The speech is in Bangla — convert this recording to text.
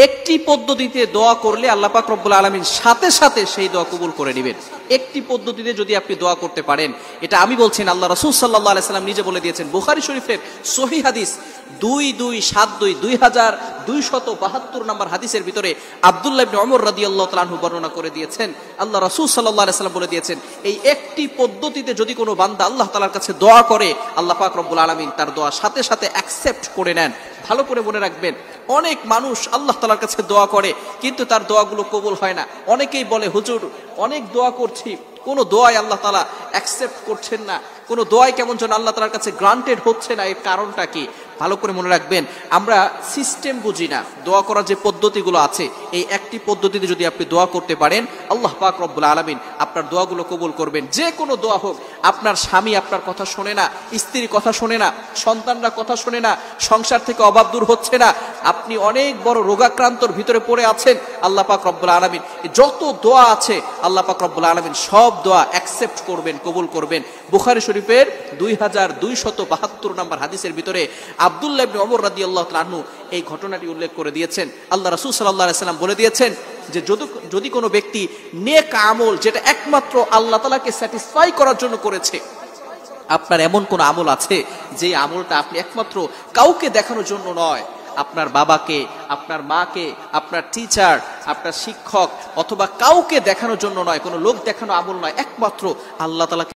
একটি পদ্ধতিতে দোয়া করলে আল্লাহ পাক রব্বুল আলামিন সাথে সাথে সেই দোয়া কবুল করে নেবেন। একটি পদ্ধতিতে যদি আপনি দোয়া করতে পারেন, এটা আমি বলছি না, আল্লাহ রাসূল সাল্লাল্লাহু আলাইহি সাল্লাম নিজে বলে দিয়েছেন। বুখারী শরীফের সহিহ হাদিস 2272 নম্বর হাদিসের ভিতরে আব্দুল্লাহ ইবনে ওমর রাদিয়াল্লাহু তাআলা আনহু বর্ণনা করে দিয়েছেন, আল্লাহ রাসূল সাল্লাল্লাহু আলাইহি সাল্লাম বলে দিয়েছেন, এই একটি পদ্ধতিতে যদি কোনো বান্দা আল্লাহ তাআলার কাছে দোয়া করে, আল্লাহ পাক রব্বুল আলামিন তার দোয়া সাথে সাথে অ্যাকসেপ্ট করে নেন। ভালো করে মনে রাখবেন, অনেক মানুষ আল্লাহ তাআলার কাছে দোয়া করে কিন্তু তার দোয়াগুলো কবুল হয় না। অনেকেই বলে, হুজুর অনেক দোয়া করছি, কোনো দোয়াই আল্লাহ তাআলা অ্যাকসেপ্ট করছেন না, কোনো দোয়াই কেমন যেন আল্লাহ তাআলার কাছে গ্রান্টেড হচ্ছে না। এর কারণটা কি? ভালো করে মনে রাখবেন, আমরা সিস্টেম বুঝি না। দোয়া করার যে পদ্ধতিগুলো আছে, এই একটি পদ্ধতিতে যদি আপনি দোয়া করতে পারেন, আল্লাহ পাক রব্বুল আলামিন আপনার দোয়াগুলো কবুল করবেন। যে কোনো দোয়া হোক, আপনার স্বামী আপনার কথা শোনে না, স্ত্রী কথা শোনে না, সন্তানরা কথা শোনে না, সংসার থেকে অভাব দূর হচ্ছে না, আপনি অনেক বড় রোগাক্রান্তর ভিতরে পড়ে আছেন, আল্লাহ পাক রব্বুল আলামিন যত দোয়া আছে আল্লাহ পাক রব্বুল আলামিন সব দোয়া অ্যাকসেপ্ট করবেন, কবুল করবেন। বুখারী শরীফের 2272 নম্বর হাদিসের ভিতরে আব্দুল্লাহ ইবনে ওমর রাদিয়াল্লাহু তাআলা আনহু এই ঘটনাটি উল্লেখ করে দিয়েছেন। আল্লাহ রাসূল সাল্লাল্লাহু আলাইহি সাল্লাম বলে দিয়েছেন যে যদি কোনো ব্যক্তি নেক আমল, যেটা একমাত্র আল্লাহ তাআলাকে স্যাটিসফাই করার জন্য করেছে, আপনার এমন কোন আমল আছে যে আমলটা আপনি একমাত্র কাউকে দেখানোর জন্য নয়, আপনার বাবাকে, আপনার মাকে, আপনার টিচার, আপনার শিক্ষক অথবা কাউকে দেখানোর জন্য নয়, কোনো লোক দেখানো আমল নয়, একমাত্র আল্লাহ তাআলা